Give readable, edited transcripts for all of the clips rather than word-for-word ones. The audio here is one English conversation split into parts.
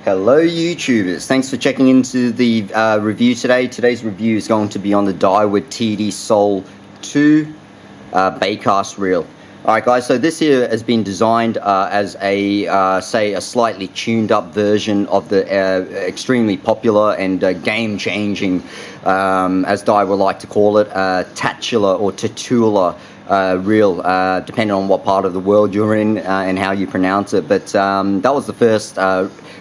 Hello YouTubers, thanks for checking into the review today. Today's review is going to be on the Daiwa TD Soul 2 Baitcast reel. Alright guys, so this here has been designed as a, say, a slightly tuned up version of the extremely popular and game-changing, as Daiwa like to call it, Tatula or Tatula reel, depending on what part of the world you're in and how you pronounce it. But that was the first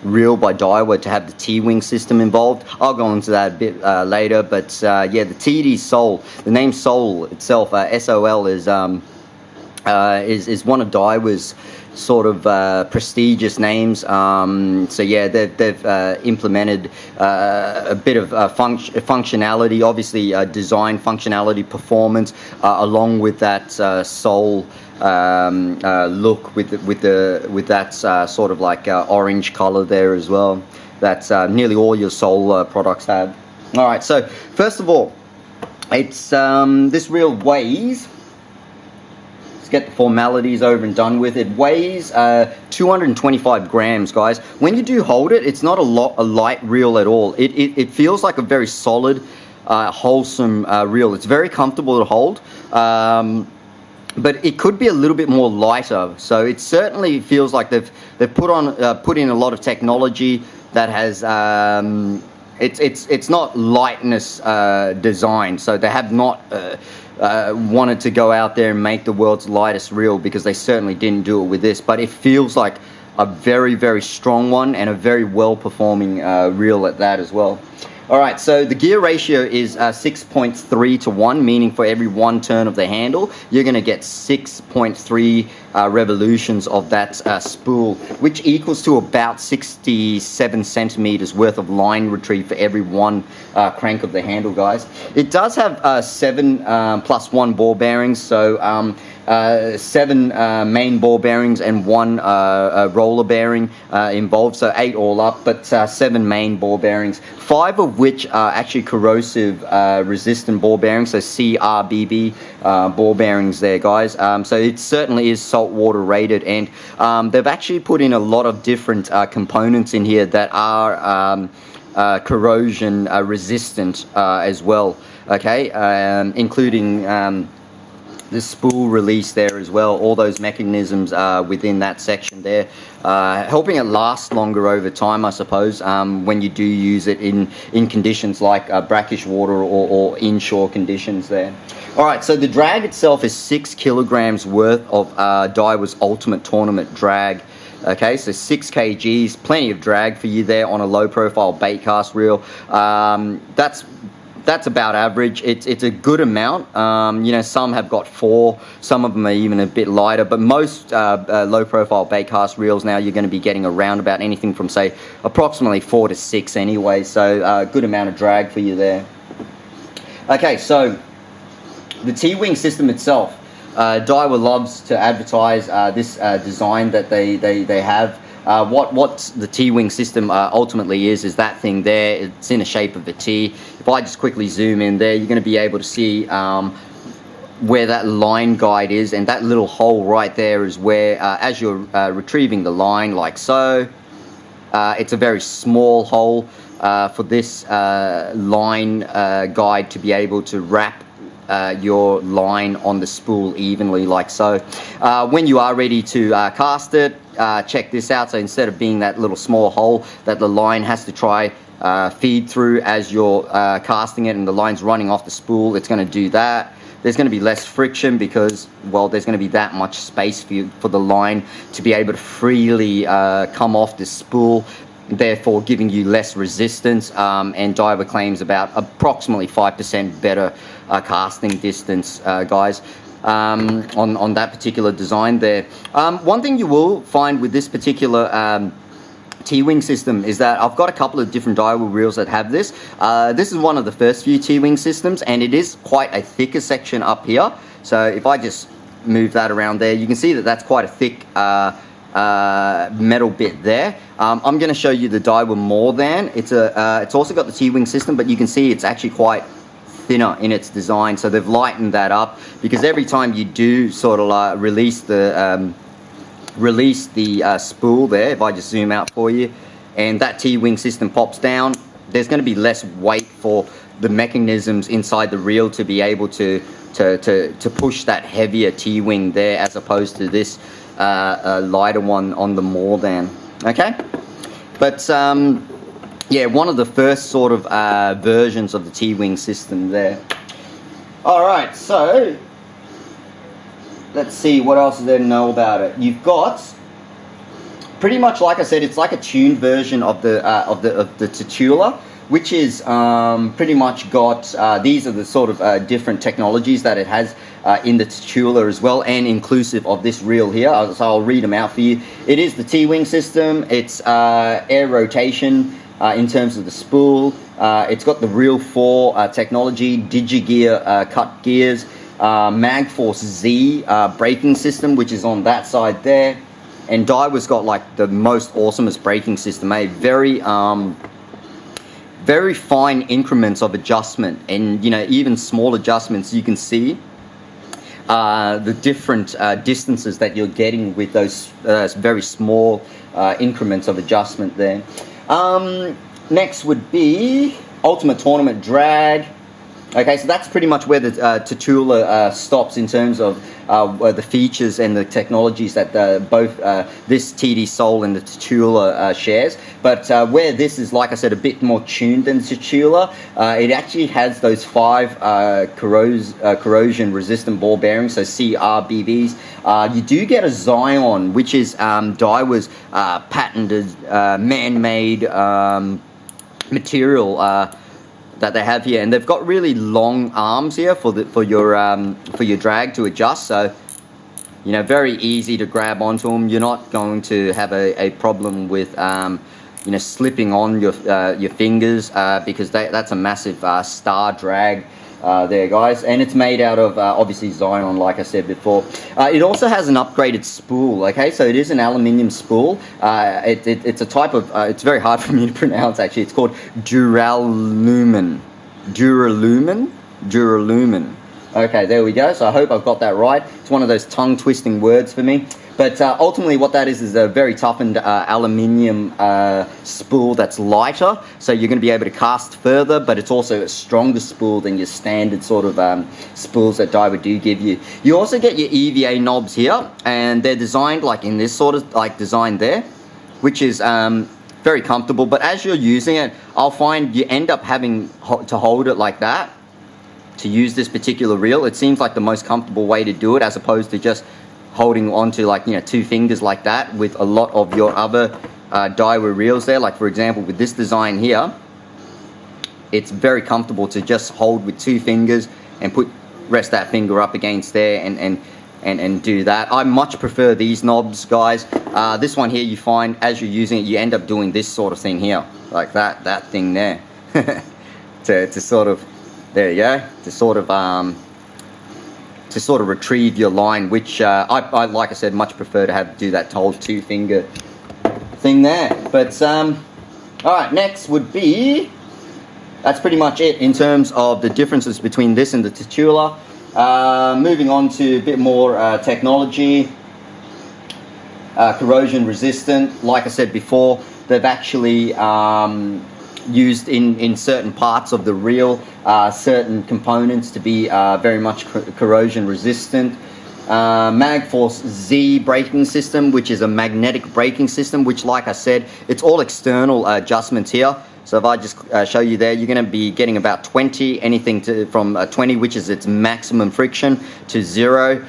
reel by Daiwa to have the T-wing system involved. I'll go into that a bit later, but yeah, the TD Soul, the name Soul itself, SOL, is one of Daiwa's sort of prestigious names. So yeah, they've implemented a bit of functionality, obviously design functionality, performance, along with that soul look with that sort of like orange color there as well. That's nearly all your soul products have. All right, so first of all, it's this reel weighs. Let's get the formalities over and done with. It weighs 225 grams, guys. When you do hold it, it's not a light reel at all. It feels like a very solid, wholesome reel. It's very comfortable to hold. But it could be a little bit more lighter. So it certainly feels like they've put in a lot of technology that has it's not lightness designed. So they have not wanted to go out there and make the world's lightest reel, because they certainly didn't do it with this. But it feels like a very, very strong one, and a very well performing reel at that as well. Alright, so the gear ratio is 6.3 to 1, meaning for every one turn of the handle, you're going to get 6.3 revolutions of that spool, which equals to about 67 centimeters worth of line retrieve for every one crank of the handle, guys. It does have 7 plus 1 ball bearings, so 7 main ball bearings and 1 roller bearing involved, so 8 all up, but 7 main ball bearings, 5 of which are actually corrosive resistant ball bearings, so CRBB ball bearings there, guys. So it certainly is saltwater rated, and they've actually put in a lot of different components in here that are corrosion resistant as well, okay, including the spool release there as well. All those mechanisms within that section there, helping it last longer over time, I suppose, when you do use it in conditions like brackish water or inshore conditions there. Alright, so the drag itself is 6 kilograms worth of Daiwa's Ultimate Tournament drag. Okay, so 6 kgs, plenty of drag for you there on a low profile baitcast reel. That's about average. It's a good amount. You know, some have got 4, some of them are even a bit lighter, but most low-profile baitcast reels now you're going to be getting around about anything from, say, approximately 4 to 6 anyway, so good amount of drag for you there. Okay, so the T-wing system itself, Daiwa loves to advertise this design that they have. What the T-wing system ultimately is that thing there. It's in the shape of a T. If I just quickly zoom in there, you're going to be able to see where that line guide is, and that little hole right there is where, as you're retrieving the line like so, it's a very small hole for this line guide to be able to wrap your line on the spool evenly like so. When you are ready to cast it, check this out. So instead of being that little small hole that the line has to try feed through as you're casting it, and the line's running off the spool, it's going to do that. There's going to be less friction because, well, there's going to be that much space for the line to be able to freely come off the spool, therefore giving you less resistance, and Daiwa claims about approximately 5% better casting distance, guys, on that particular design there. One thing you will find with this particular T-wing system is that I've got a couple of different Daiwa reels that have this. This is one of the first few T-wing systems, and it is quite a thicker section up here. So if I just move that around there, you can see that that's quite a thick metal bit there. I'm going to show you the Daiwa more than. It's also got the T-wing system, but you can see it's actually quite thinner in its design. So they've lightened that up, because every time you do sort of release the spool there, if I just zoom out for you, and that T-wing system pops down, there's going to be less weight for the mechanisms inside the reel to be able to push that heavier T-wing there, as opposed to this lighter one on the Mordan. Okay, but yeah, one of the first sort of versions of the T-wing system there. Alright, so let's see what else is there to know about it. You've got pretty much, like I said, it's like a tuned version of the Tatula, which is pretty much got these are the sort of different technologies that it has in the Tatula as well, and inclusive of this reel here. So I'll read them out for you. It is the T-wing system. It's air rotation in terms of the spool. It's got the Reel 4 technology, Digigear cut gears, Magforce Z braking system, which is on that side there. And Daiwa's got like the most awesomest braking system, very very fine increments of adjustment, and you know, even small adjustments. You can see the different distances that you're getting with those very small increments of adjustment there. Next would be Ultimate Tournament Drag. Okay, so that's pretty much where the Tatula stops in terms of the features and the technologies that both this TD Soul and the Tatula shares. But where this is, like I said, a bit more tuned than Tatula, it actually has those 5 corrosion-resistant ball bearings, so CRBBs. You do get a Zion, which is Daiwa's patented man-made material that they have here, and they've got really long arms here for your drag to adjust. So you know, very easy to grab onto them. You're not going to have a problem with you know, slipping on your fingers because that's a massive star drag there, guys. And it's made out of obviously Zion, like I said before. It also has an upgraded spool. Okay, so it is an aluminium spool. It's a type of it's very hard for me to pronounce, actually. It's called Duralumin. Okay, there we go. So I hope I've got that right. It's one of those tongue twisting words for me. But ultimately what that is a very toughened aluminium spool that's lighter, so you're going to be able to cast further, but it's also a stronger spool than your standard sort of spools that Daiwa do give you. You also get your EVA knobs here, and they're designed like in this sort of like design there, which is very comfortable. But as you're using it, I'll find you end up having to hold it like that to use this particular reel. It seems like the most comfortable way to do it, as opposed to just holding onto, like, you know, 2 fingers like that with a lot of your other Daiwa reels there. Like for example with this design here, it's very comfortable to just hold with 2 fingers and rest that finger up against there and do that. I much prefer these knobs, guys. This one here, you find as you're using it, you end up doing this sort of thing here, like that thing there. to sort of, there you go, to sort of retrieve your line, which I like I said, much prefer to do that whole 2-finger thing there. But alright, next would be, that's pretty much it in terms of the differences between this and the Tatula. Moving on to a bit more technology. Corrosion resistant, like I said before, they've actually used in certain parts of the reel certain components to be very much corrosion resistant. Magforce Z braking system, which is a magnetic braking system, which, like I said, it's all external adjustments here. So if I just show you there, you're going to be getting about 20, anything from 20, which is its maximum friction, to 0,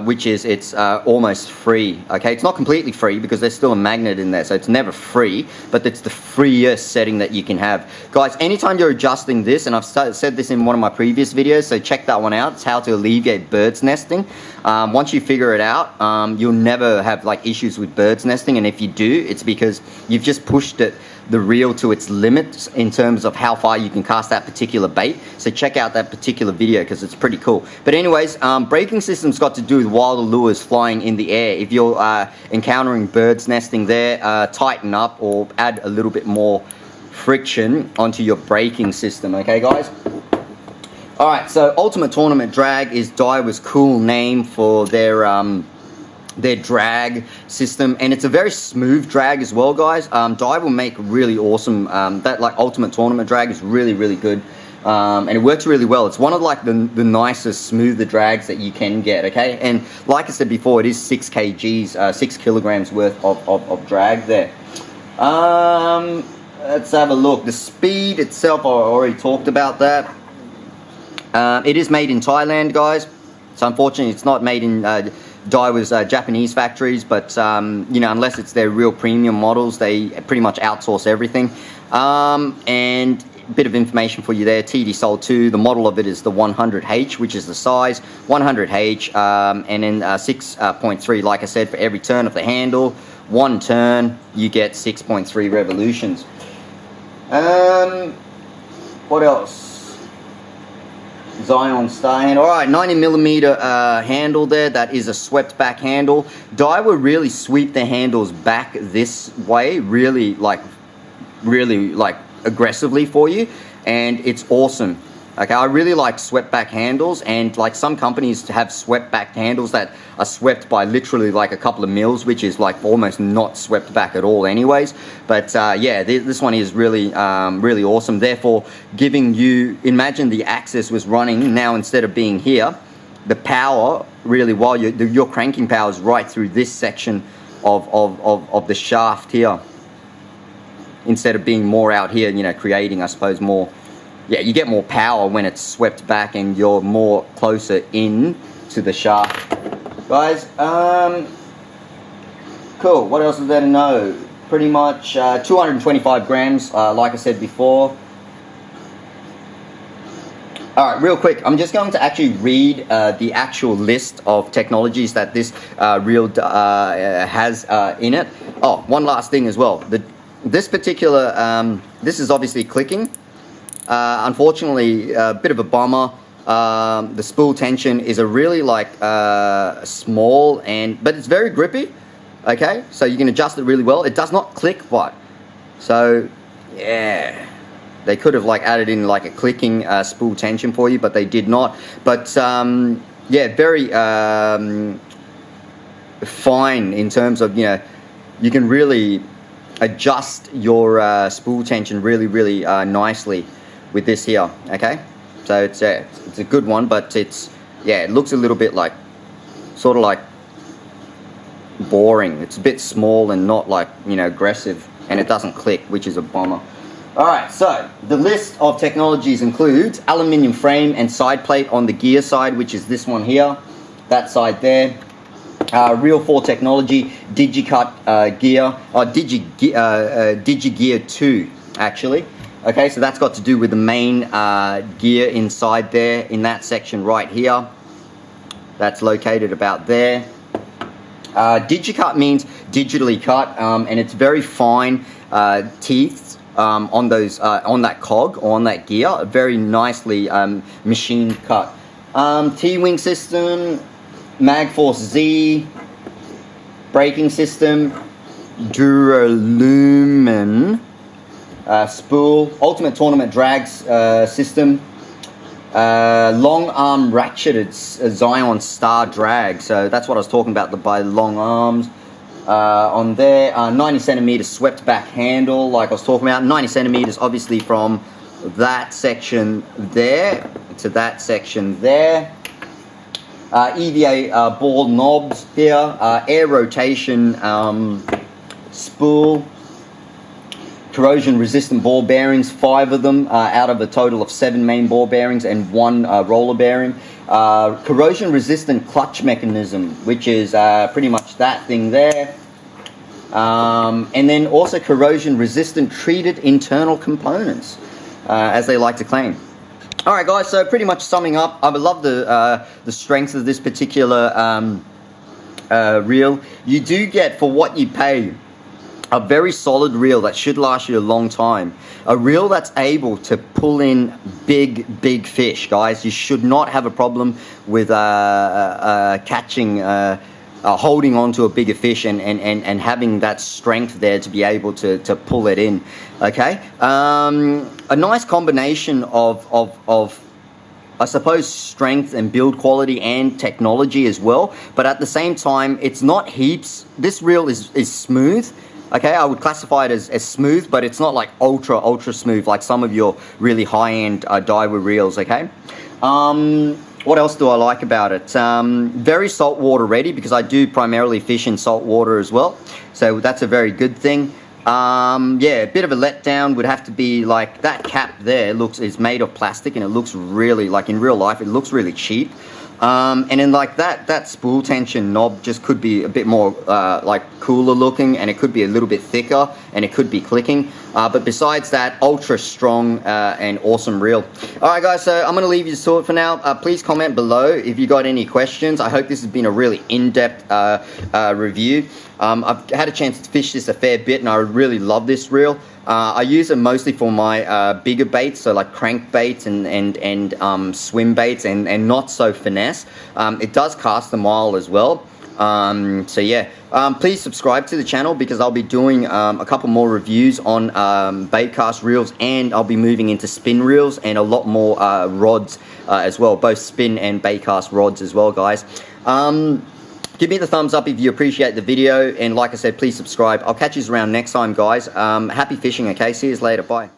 which is it's almost free. Okay, it's not completely free because there's still a magnet in there, so it's never free, but it's the freest setting that you can have. Guys, anytime you're adjusting this, and I've said this in one of my previous videos, so check that one out. It's how to alleviate birds nesting. Once you figure it out, you'll never have like issues with birds nesting, and if you do, it's because you've just pushed the reel to its limits in terms of how far you can cast that particular bait. So check out that particular video because it's pretty cool. But anyways, braking system's got to do with wild lures flying in the air. If you're encountering birds nesting there, tighten up or add a little bit more friction onto your braking system. Okay, guys? Alright, so Ultimate Tournament Drag is Daiwa's cool name for their their drag system, and it's a very smooth drag as well, guys. Daiwa will make really awesome, that like Ultimate Tournament drag is really, really good. And it works really well. It's one of like the nicest, smoother drags that you can get, okay? And like I said before, it is 6 kgs, 6 kilograms worth of drag there. Let's have a look. The speed itself, I already talked about that. It is made in Thailand, guys. So unfortunately, it's not made in Daiwa's Japanese factories, but you know, unless it's their real premium models, they pretty much outsource everything. And bit of information for you there. TD Sol 2, the model of it is the 100H, which is the size 100H, and then 6.3. Like I said, for every turn of the handle, one turn, you get 6.3 revolutions. What else? Zion Star handle. All right, 90mm handle there. That is a swept back handle. Daiwa really sweep the handles back this way, really like aggressively for you, and it's awesome. Okay, I really like swept back handles, and like some companies have swept back handles that are swept by literally like a couple of mils, which is like almost not swept back at all anyways. But yeah, this one is really really awesome, therefore giving you, imagine the axis was running now, instead of being here, the power really, while your cranking power is right through this section of the shaft here, instead of being more out here, you know, creating, I suppose, more, yeah, you get more power when it's swept back and you're more closer in to the shaft. Guys, cool, what else is there to know? Pretty much 225 grams, like I said before. All right, real quick, I'm just going to actually read the actual list of technologies that this reel has in it. Oh, one last thing as well. This particular, this is obviously clicking. Unfortunately, a bit of a bummer. The spool tension is a really like small, but it's very grippy. Okay, so you can adjust it really well. It does not click, but so yeah, they could have like added in like a clicking spool tension for you, but they did not. But yeah, very fine in terms of, you know, you can really adjust your spool tension really nicely with this here. Okay, so it's a good one, but it's, yeah, it looks a little bit like, sort of like boring. It's a bit small and not like, you know, aggressive, and it doesn't click, which is a bummer. Alright, so the list of technologies includes aluminium frame and side plate on the gear side, which is this one here, that side there. Real 4 technology, DigiCut gear, or DigiGear 2 actually. Okay, so that's got to do with the main gear inside there, in that section right here. That's located about there. DigiCut means digitally cut, and it's very fine teeth on those on that cog or on that gear, very nicely machine cut. T-wing system, Magforce Z, braking system, Duralumin spool, Ultimate Tournament drags system, long arm ratcheted Zion Star drag. So that's what I was talking about, by long arms on there. 90 centimeter swept back handle, like I was talking about. 90 centimeters obviously from that section there to that section there. EVA ball knobs here, air rotation spool, corrosion-resistant ball bearings, 5 of them out of a total of 7 main ball bearings and 1 roller bearing. Corrosion-resistant clutch mechanism, which is pretty much that thing there. And then also corrosion-resistant treated internal components, as they like to claim. Alright guys, so pretty much summing up, I would love the strength of this particular reel. You do get, for what you pay, a very solid reel that should last you a long time. A reel that's able to pull in big fish, guys. You should not have a problem with catching, holding on to a bigger fish and having that strength there to be able to pull it in. Okay, a nice combination of I suppose, strength and build quality and technology as well. But at the same time, it's not heaps. This reel is smooth. Okay, I would classify it as smooth, but it's not like ultra smooth like some of your really high-end Daiwa reels, okay? What else do I like about it? Very saltwater ready, because I do primarily fish in saltwater as well. So that's a very good thing. Yeah, a bit of a letdown would have to be like that cap there is made of plastic, and it looks really, like in real life, it looks really cheap. And then like that spool tension knob just could be a bit more like cooler looking, and it could be a little bit thicker, and it could be clicking. But besides that, ultra strong and awesome reel. Alright guys, so I'm going to leave you to it for now. Please comment below if you got any questions. I hope this has been a really in-depth review. I've had a chance to fish this a fair bit, and I really love this reel. I use it mostly for my bigger baits, so like crank baits and swim baits, and not so finesse. It does cast a mile as well. So yeah, please subscribe to the channel, because I'll be doing a couple more reviews on baitcast reels, and I'll be moving into spin reels and a lot more rods as well, both spin and baitcast rods as well, guys. Give me the thumbs up if you appreciate the video, and like I said, please subscribe. I'll catch you around next time, guys. Happy fishing, okay? See you later. Bye.